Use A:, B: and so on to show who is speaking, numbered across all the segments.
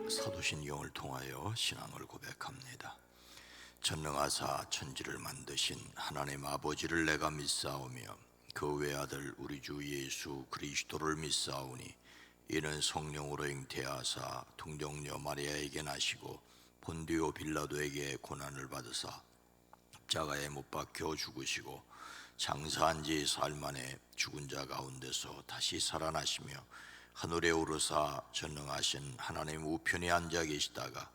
A: 사도신경을 통하여 신앙을 고백합니다. 전능하사 천지를 만드신 하나님 아버지를 내가 믿사오며 그 외아들 우리 주 예수 그리스도를 믿사오니 이는 성령으로 잉태하사 동정녀 마리아에게 나시고 본디오 빌라도에게 고난을 받으사 십자가에 못 박혀 죽으시고 장사한 지 사흘 만에 죽은 자 가운데서 다시 살아나시며 하늘에 오르사 전능하신 하나님 우편에 앉아 계시다가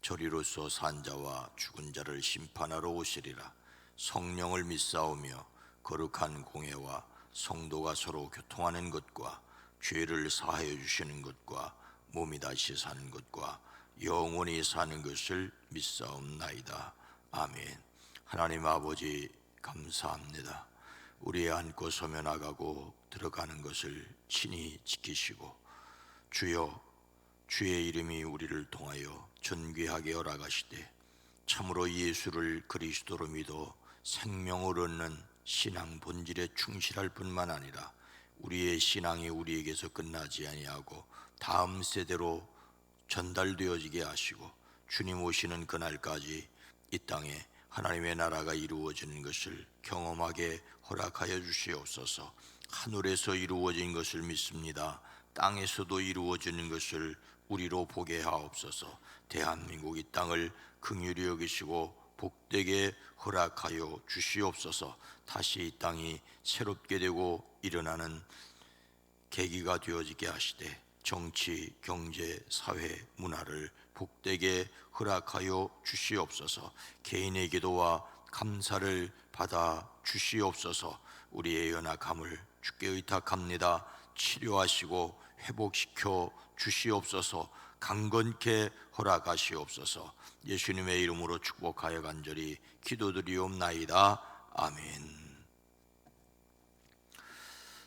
A: 저리로서 산 자와 죽은 자를 심판하러 오시리라. 성령을 믿사오며 거룩한 공회와 성도가 서로 교통하는 것과 죄를 사하여 주시는 것과 몸이 다시 사는 것과 영원히 사는 것을 믿사옵나이다. 아멘. 하나님 아버지 감사합니다. 우리의 앉고 서며 나가고 들어가는 것을 친히 지키시고 주여, 주의 이름이 우리를 통하여 존귀하게 허락하시되 참으로 예수를 그리스도로 믿어 생명을 얻는 신앙 본질에 충실할 뿐만 아니라 우리의 신앙이 우리에게서 끝나지 아니하고 다음 세대로 전달되어지게 하시고 주님 오시는 그날까지 이 땅에 하나님의 나라가 이루어지는 것을 경험하게 허락하여 주시옵소서. 하늘에서 이루어진 것을 믿습니다. 땅에서도 이루어지는 것을 우리로 보게 하옵소서. 대한민국 이 땅을 긍휼히 여기시고 복되게 허락하여 주시옵소서. 다시 이 땅이 새롭게 되고 일어나는 계기가 되어지게 하시되 정치, 경제, 사회, 문화를 복되게 허락하여 주시옵소서. 개인의 기도와 감사를 받아 주시옵소서. 우리의 연약함을 주께 의탁합니다. 치료하시고 회복시켜 주시옵소서. 강건케 허락하시옵소서. 예수님의 이름으로 축복하여 간절히 기도드리옵나이다. 아멘.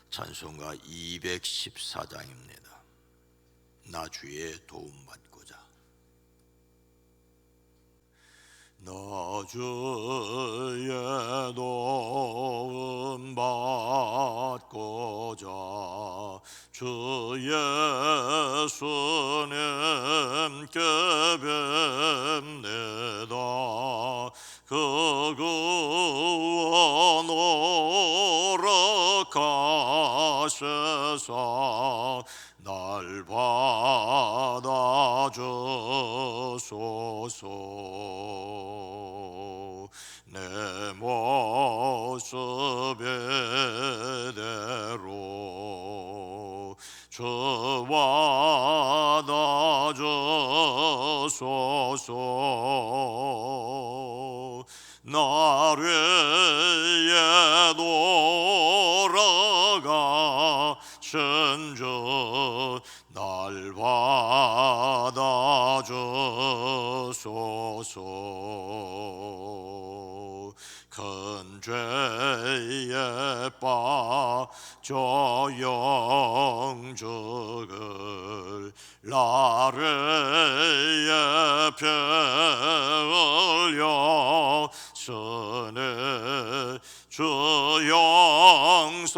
A: 찬송가 214장입니다. 나 주의 도움받고자. 나 주의 도움받고자 주 예수님께 뵙네다. 그 구원 허락하셔서 날 받아주소서. 내 모습의 대로 주 받아주소서. 날 위해 돌아가신 주 날 받아주소서. 큰 죄에 빠져 영죽을 나를 피 흘려 쓰네. 주 영상대로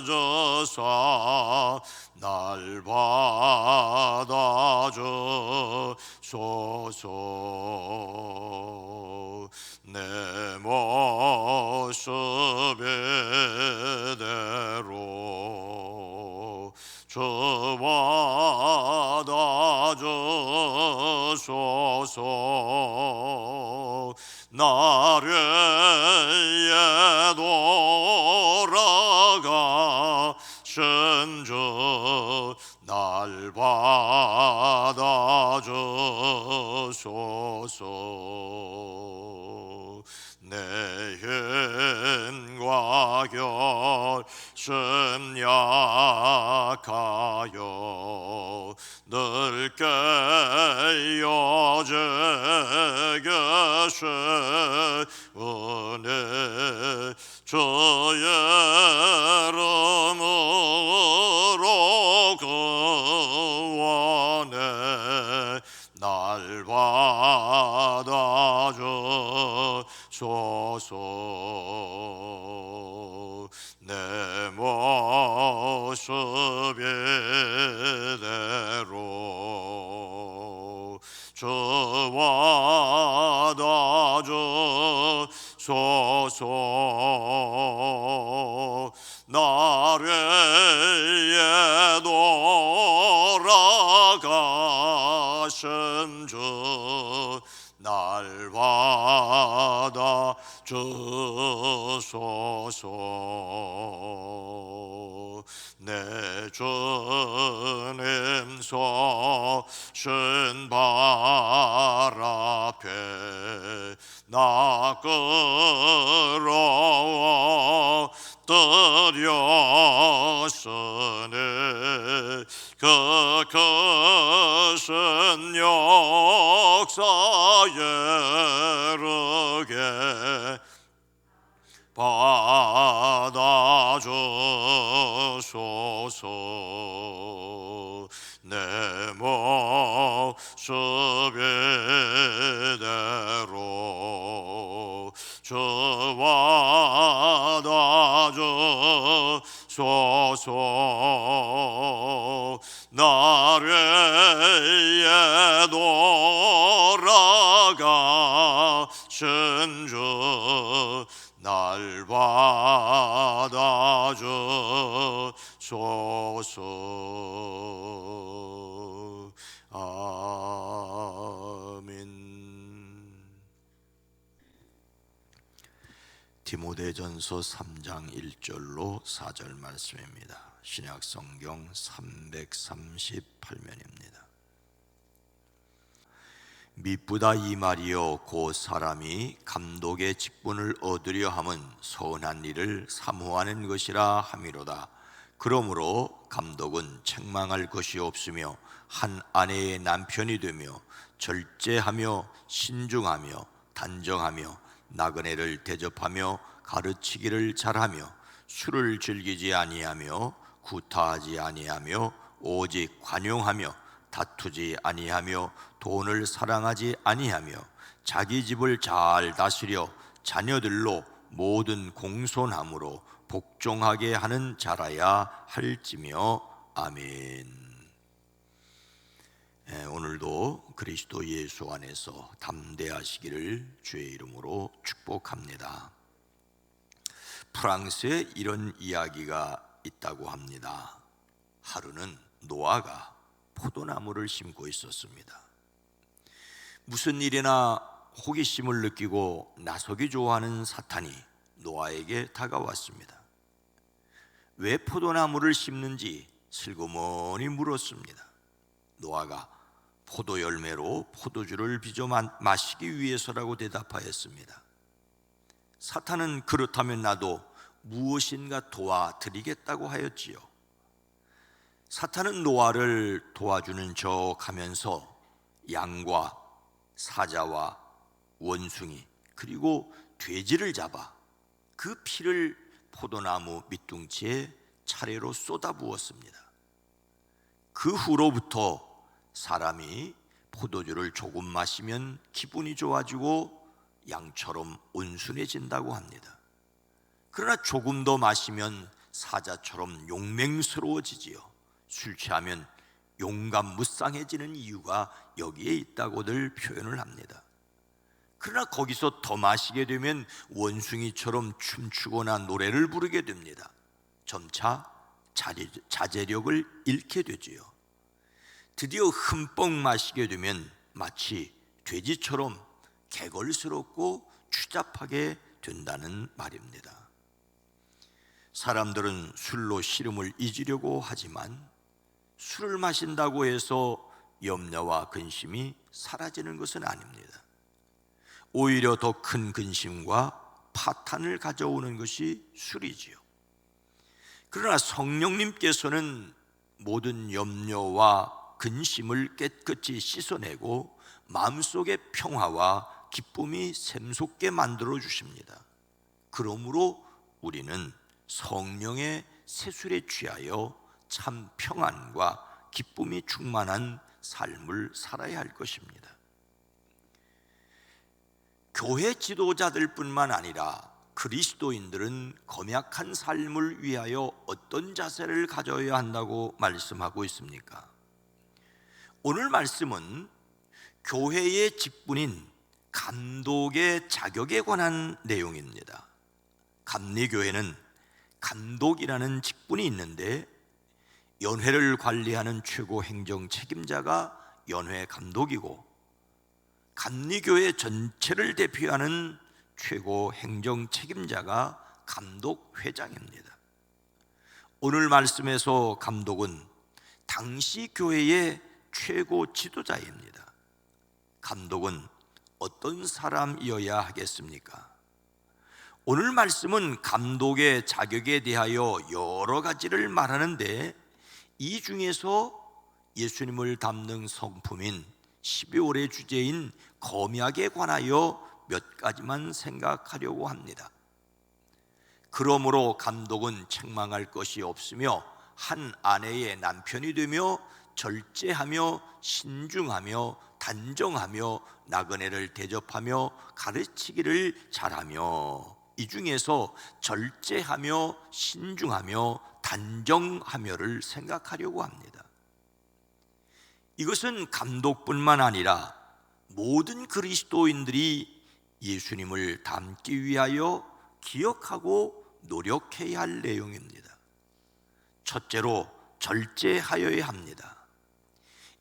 A: 벼져사 날 받아주소서. 내 모습의 대로 주 받아주소서. 나를 위해 돌아가신 주 날 받아주소서. 내 힘과 결심 약하여 늘 깨어지게 은혜 주의 이름으로 구원해 날 받아주소서. 내 모습의 저와 낮아져소서. 나래에 돌아가신 주 날 받아 주소서. 내 주님 서신 발 앞에 나 끌어와 드렸으니 그 크신 역사에 이르게 받아주소서. 내 모습 이대로 저와 낮아주소서. 나래에 돌아가신 주 날 받아 주소서. 아멘. 디모데전서 3장 1절로 4절 말씀입니다. 신약성경 338면입니다. 미쁘다 이 말이요 곧 사람이 감독의 직분을 얻으려 함은 선한 일을 사모하는 것이라 함이로다. 그러므로 감독은 책망할 것이 없으며 한 아내의 남편이 되며 절제하며 신중하며 단정하며 나그네를 대접하며 가르치기를 잘하며 술을 즐기지 아니하며 구타하지 아니하며 오직 관용하며 다투지 아니하며 돈을 사랑하지 아니하며 자기 집을 잘 다스려 자녀들로 모든 공손함으로 복종하게 하는 자라야 할지며. 아멘. 오늘도 그리스도 예수 안에서 담대하시기를 주의 이름으로 축복합니다. 프랑스에 이런 이야기가 있다고 합니다. 하루는 노아가 포도나무를 심고 있었습니다. 무슨 일이나 호기심을 느끼고 나서기 좋아하는 사탄이 노아에게 다가왔습니다. 왜 포도나무를 심는지 슬그머니 물었습니다. 노아가 포도 열매로 포도주를 빚어 마시기 위해서라고 대답하였습니다. 사탄은 그렇다면 나도 무엇인가 도와드리겠다고 하였지요. 사탄은 노아를 도와주는 척 하면서 양과 사자와 원숭이 그리고 돼지를 잡아 그 피를 포도나무 밑둥치에 차례로 쏟아부었습니다. 그 후로부터 사람이 포도주를 조금 마시면 기분이 좋아지고 양처럼 온순해진다고 합니다. 그러나 조금 더 마시면 사자처럼 용맹스러워지지요. 술 취하면 용감무쌍해지는 이유가 여기에 있다고들 표현을 합니다. 그러나 거기서 더 마시게 되면 원숭이처럼 춤추거나 노래를 부르게 됩니다. 점차 자제력을 잃게 되지요. 드디어 흠뻑 마시게 되면 마치 돼지처럼 개걸스럽고 추잡하게 된다는 말입니다. 사람들은 술로 시름을 잊으려고 하지만 술을 마신다고 해서 염려와 근심이 사라지는 것은 아닙니다. 오히려 더 큰 근심과 파탄을 가져오는 것이 술이지요. 그러나 성령님께서는 모든 염려와 근심을 깨끗이 씻어내고 마음속의 평화와 기쁨이 샘솟게 만들어 주십니다. 그러므로 우리는 성령의 세술에 취하여 참 평안과 기쁨이 충만한 삶을 살아야 할 것입니다. 교회 지도자들 뿐만 아니라 그리스도인들은 검약한 삶을 위하여 어떤 자세를 가져야 한다고 말씀하고 있습니까? 오늘 말씀은 교회의 직분인 감독의 자격에 관한 내용입니다. 감리교회는 감독이라는 직분이 있는데 연회를 관리하는 최고 행정 책임자가 연회 감독이고 감리교회 전체를 대표하는 최고 행정 책임자가 감독 회장입니다. 오늘 말씀에서 감독은 당시 교회의 최고 지도자입니다. 감독은 어떤 사람이어야 하겠습니까? 오늘 말씀은 감독의 자격에 대하여 여러 가지를 말하는데 이 중에서 예수님을 담는 성품인 12월의 주제인 검약에 관하여 몇 가지만 생각하려고 합니다. 그러므로 감독은 책망할 것이 없으며 한 아내의 남편이 되며 절제하며 신중하며 단정하며 나그네를 대접하며 가르치기를 잘하며, 이 중에서 절제하며 신중하며 단정하며를 생각하려고 합니다. 이것은 감독뿐만 아니라 모든 그리스도인들이 예수님을 닮기 위하여 기억하고 노력해야 할 내용입니다. 첫째로 절제하여야 합니다.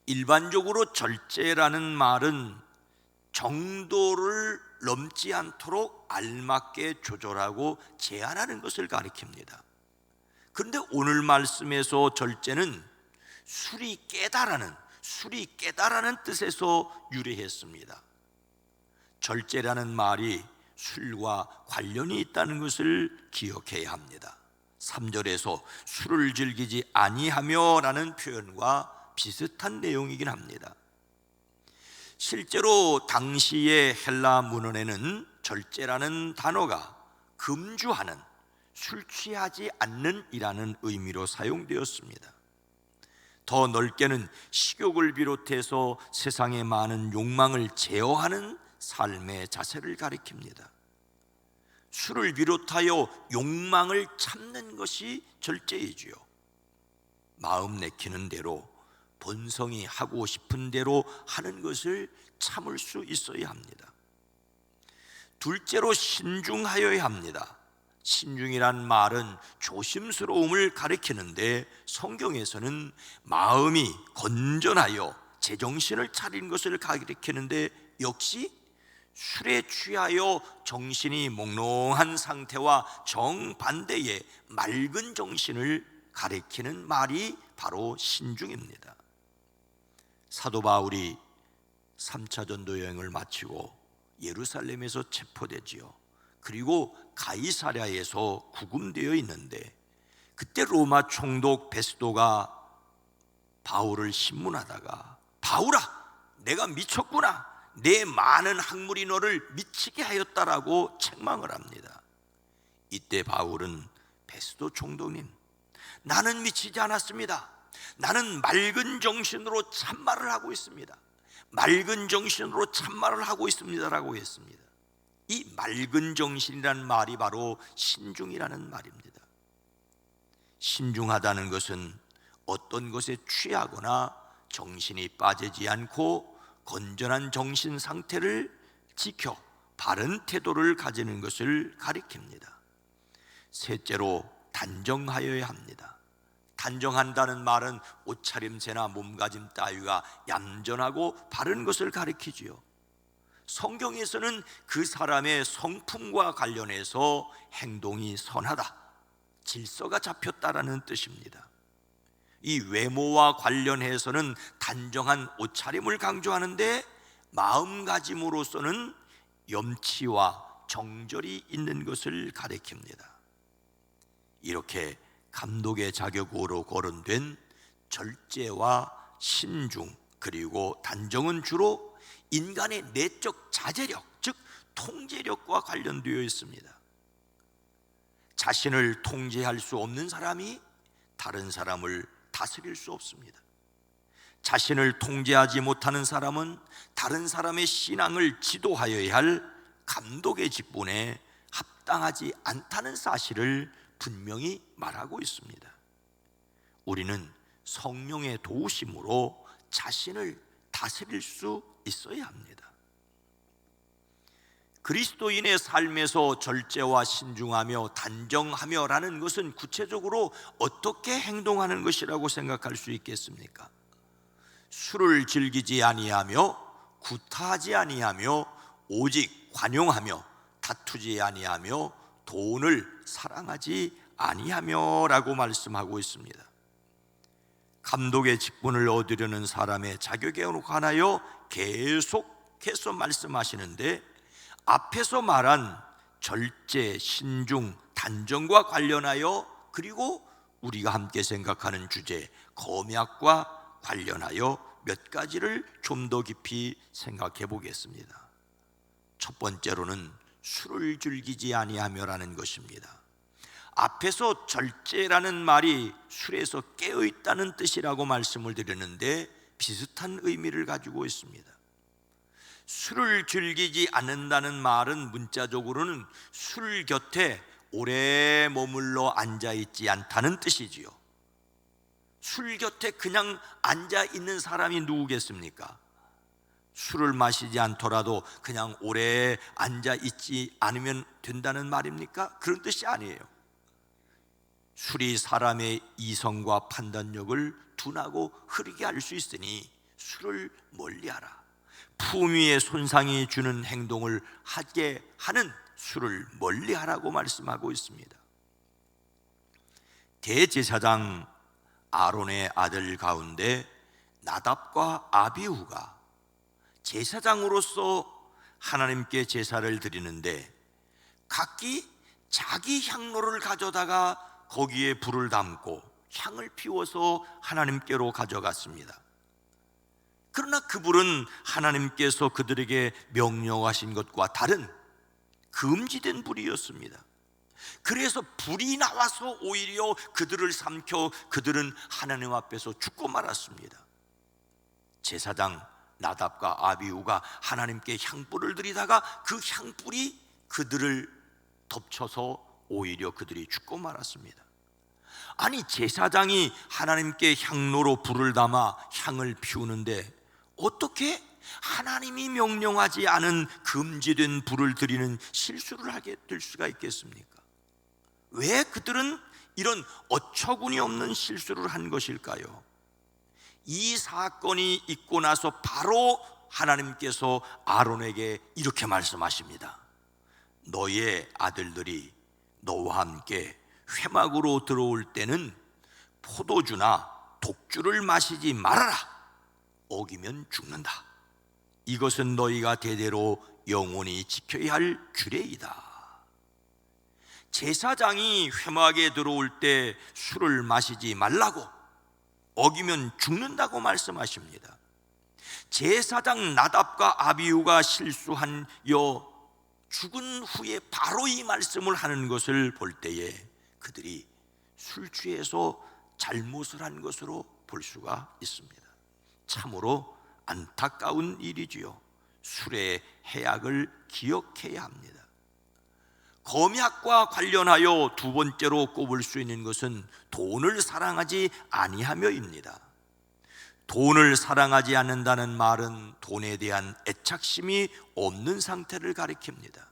A: 일반적으로 절제라는 말은 정도를 넘지 않도록 알맞게 조절하고 제한하는 것을 가리킵니다. 그런데 오늘 말씀에서 절제는 술이 깨다라는 뜻에서 유래했습니다. 절제라는 말이 술과 관련이 있다는 것을 기억해야 합니다. 3절에서 술을 즐기지 아니하며 라는 표현과 비슷한 내용이긴 합니다. 실제로 당시의 헬라 문헌에는 절제라는 단어가 금주하는, 술 취하지 않는 이라는 의미로 사용되었습니다. 더 넓게는 식욕을 비롯해서 세상의 많은 욕망을 제어하는 삶의 자세를 가리킵니다. 술을 비롯하여 욕망을 참는 것이 절제이지요. 마음 내키는 대로, 본성이 하고 싶은 대로 하는 것을 참을 수 있어야 합니다. 둘째로 신중하여야 합니다. 신중이란 말은 조심스러움을 가리키는데 성경에서는 마음이 건전하여 제정신을 차린 것을 가리키는데 역시 술에 취하여 정신이 몽롱한 상태와 정반대의 맑은 정신을 가리키는 말이 바로 신중입니다. 사도 바울이 3차 전도 여행을 마치고 예루살렘에서 체포되지요. 그리고 가이사랴에서 구금되어 있는데 그때 로마 총독 베스도가 바울을 신문하다가 바울아, 내가 미쳤구나, 내 많은 학문이 너를 미치게 하였다라고 책망을 합니다. 이때 바울은 베스도 총독님, 나는 미치지 않았습니다. 나는 맑은 정신으로 참말을 하고 있습니다. 맑은 정신으로 참말을 하고 있습니다라고 했습니다. 이 맑은 정신이라는 말이 바로 신중이라는 말입니다. 신중하다는 것은 어떤 것에 취하거나 정신이 빠지지 않고 건전한 정신 상태를 지켜 바른 태도를 가지는 것을 가리킵니다. 셋째로 단정하여야 합니다. 단정한다는 말은 옷차림새나 몸가짐 따위가 얌전하고 바른 것을 가리키지요. 성경에서는 그 사람의 성품과 관련해서 행동이 선하다, 질서가 잡혔다라는 뜻입니다. 이 외모와 관련해서는 단정한 옷차림을 강조하는데 마음가짐으로서는 염치와 정절이 있는 것을 가리킵니다. 이렇게 감독의 자격으로 거론된 절제와 신중 그리고 단정은 주로 인간의 내적 자제력, 즉 통제력과 관련되어 있습니다. 자신을 통제할 수 없는 사람이 다른 사람을 다스릴 수 없습니다. 자신을 통제하지 못하는 사람은 다른 사람의 신앙을 지도하여야 할 감독의 직분에 합당하지 않다는 사실을 분명히 말하고 있습니다. 우리는 성령의 도우심으로 자신을 다스릴 수 있어야 합니다. 그리스도인의 삶에서 절제와 신중하며 단정하며라는 것은 구체적으로 어떻게 행동하는 것이라고 생각할 수 있겠습니까? 술을 즐기지 아니하며 구타하지 아니하며 오직 관용하며 다투지 아니하며 돈을 사랑하지 아니하며라고 말씀하고 있습니다. 감독의 직분을 얻으려는 사람의 자격에 관하여 계속해서 말씀하시는데, 앞에서 말한 절제, 신중, 단정과 관련하여, 그리고 우리가 함께 생각하는 주제 검약과 관련하여 몇 가지를 좀 더 깊이 생각해 보겠습니다. 첫 번째로는 술을 즐기지 아니하며라는 것입니다. 앞에서 절제라는 말이 술에서 깨어있다는 뜻이라고 말씀을 드렸는데 비슷한 의미를 가지고 있습니다. 술을 즐기지 않는다는 말은 문자적으로는 술 곁에 오래 머물러 앉아있지 않다는 뜻이지요. 술 곁에 그냥 앉아있는 사람이 누구겠습니까? 술을 마시지 않더라도 그냥 오래 앉아있지 않으면 된다는 말입니까? 그런 뜻이 아니에요. 술이 사람의 이성과 판단력을 둔하고 흐리게 할 수 있으니 술을 멀리하라. 품위에 손상이 주는 행동을 하게 하는 술을 멀리하라고 말씀하고 있습니다. 대제사장 아론의 아들 가운데 나답과 아비후가 제사장으로서 하나님께 제사를 드리는데 각기 자기 향로를 가져다가 거기에 불을 담고 향을 피워서 하나님께로 가져갔습니다. 그러나 그 불은 하나님께서 그들에게 명령하신 것과 다른 금지된 불이었습니다. 그래서 불이 나와서 오히려 그들을 삼켜 그들은 하나님 앞에서 죽고 말았습니다. 제사장 나답과 아비후가 하나님께 향불을 드리다가 그 향불이 그들을 덮쳐서 오히려 그들이 죽고 말았습니다. 아니, 제사장이 하나님께 향로로 불을 담아 향을 피우는데 어떻게 하나님이 명령하지 않은 금지된 불을 드리는 실수를 하게 될 수가 있겠습니까? 왜 그들은 이런 어처구니 없는 실수를 한 것일까요? 이 사건이 있고 나서 바로 하나님께서 아론에게 이렇게 말씀하십니다. 너의 아들들이 너와 함께 회막으로 들어올 때는 포도주나 독주를 마시지 말아라. 어기면 죽는다. 이것은 너희가 대대로 영원히 지켜야 할 규례이다. 제사장이 회막에 들어올 때 술을 마시지 말라고, 어기면 죽는다고 말씀하십니다. 제사장 나답과 아비후가 실수한 죽은 후에 바로 이 말씀을 하는 것을 볼 때에 그들이 술 취해서 잘못을 한 것으로 볼 수가 있습니다. 참으로 안타까운 일이지요. 술의 해악을 기억해야 합니다. 검약과 관련하여 두 번째로 꼽을 수 있는 것은 돈을 사랑하지 아니하며입니다. 돈을 사랑하지 않는다는 말은 돈에 대한 애착심이 없는 상태를 가리킵니다.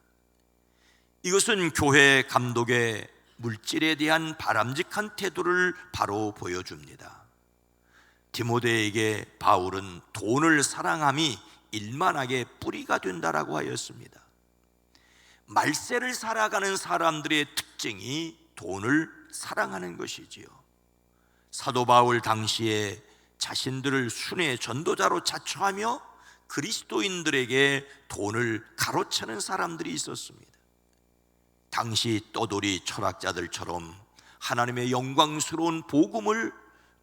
A: 이것은 교회 감독의 물질에 대한 바람직한 태도를 바로 보여줍니다. 디모데에게 바울은 돈을 사랑함이 일만하게 뿌리가 된다라고 하였습니다. 말세를 살아가는 사람들의 특징이 돈을 사랑하는 것이지요. 사도 바울 당시에 자신들을 순회 전도자로 자처하며 그리스도인들에게 돈을 가로채는 사람들이 있었습니다. 당시 떠돌이 철학자들처럼 하나님의 영광스러운 복음을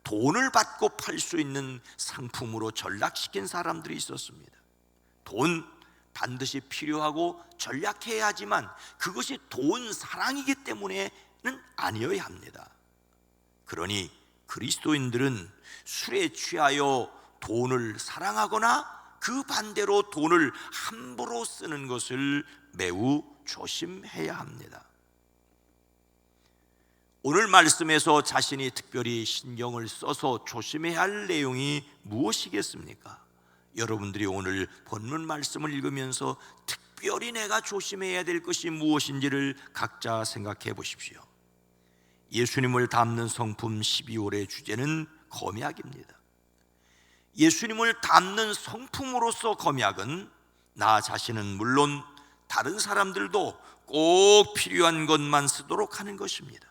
A: 돈을 받고 팔 수 있는 상품으로 전락시킨 사람들이 있었습니다. 돈 반드시 필요하고 전략해야 하지만 그것이 돈 사랑이기 때문에는 아니어야 합니다. 그러니 그리스도인들은 술에 취하여 돈을 사랑하거나 그 반대로 돈을 함부로 쓰는 것을 매우 조심해야 합니다. 오늘 말씀에서 자신이 특별히 신경을 써서 조심해야 할 내용이 무엇이겠습니까? 여러분들이 오늘 본문 말씀을 읽으면서 특별히 내가 조심해야 될 것이 무엇인지를 각자 생각해 보십시오. 예수님을 닮는 성품 12월의 주제는 검약입니다. 예수님을 닮는 성품으로서 검약은 나 자신은 물론 다른 사람들도 꼭 필요한 것만 쓰도록 하는 것입니다.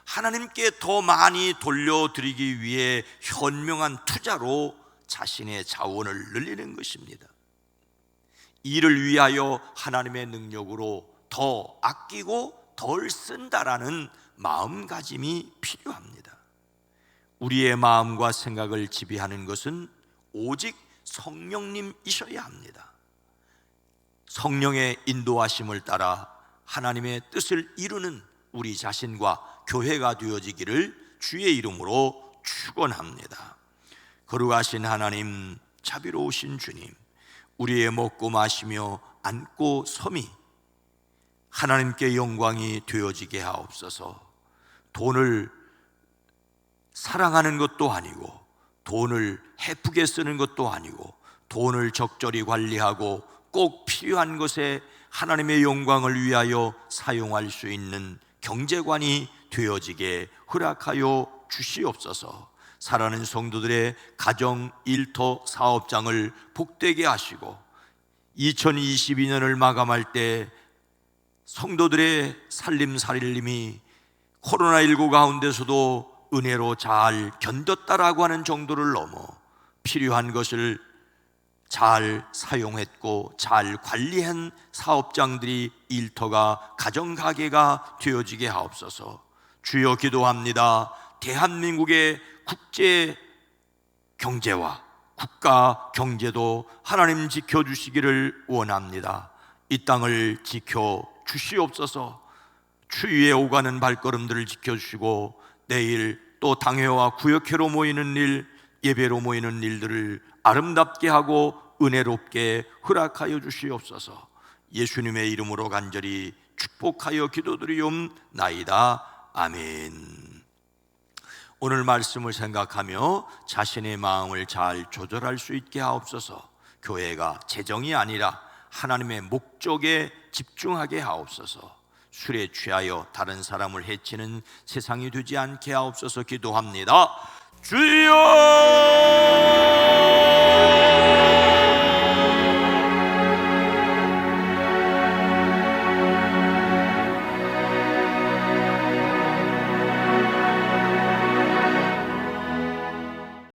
A: 하나님께 더 많이 돌려드리기 위해 현명한 투자로 자신의 자원을 늘리는 것입니다. 이를 위하여 하나님의 능력으로 더 아끼고 덜 쓴다라는 마음가짐이 필요합니다. 우리의 마음과 생각을 지배하는 것은 오직 성령님이셔야 합니다. 성령의 인도하심을 따라 하나님의 뜻을 이루는 우리 자신과 교회가 되어지기를 주의 이름으로 축원합니다. 거룩하신 하나님, 자비로우신 주님, 우리의 먹고 마시며 앉고 섬이 하나님께 영광이 되어지게 하옵소서. 돈을 사랑하는 것도 아니고, 돈을 헤프게 쓰는 것도 아니고, 돈을 적절히 관리하고 꼭 필요한 것에 하나님의 영광을 위하여 사용할 수 있는 경제관이 되어지게 허락하여 주시옵소서. 사랑하는 성도들의 가정, 일터, 사업장을 복되게 하시고 2022년을 마감할 때 성도들의 살림살림이 코로나19 가운데서도 은혜로 잘 견뎠다라고 하는 정도를 넘어 필요한 것을 잘 사용했고 잘 관리한 사업장들이 일터가 가정가게가 되어지게 하옵소서. 주여 기도합니다. 대한민국의 국제 경제와 국가 경제도 하나님 지켜주시기를 원합니다. 이 땅을 지켜 주시옵소서. 추위에 오가는 발걸음들을 지켜주시고 내일 또 당회와 구역회로 모이는 일, 예배로 모이는 일들을 아름답게 하고 은혜롭게 허락하여 주시옵소서. 예수님의 이름으로 간절히 축복하여 기도드리옵나이다. 아멘. 오늘 말씀을 생각하며 자신의 마음을 잘 조절할 수 있게 하옵소서. 교회가 재정이 아니라 하나님의 목적에 집중하게 하옵소서. 술에 취하여 다른 사람을 해치는 세상이 되지 않게 하옵소서. 기도합니다. 주여!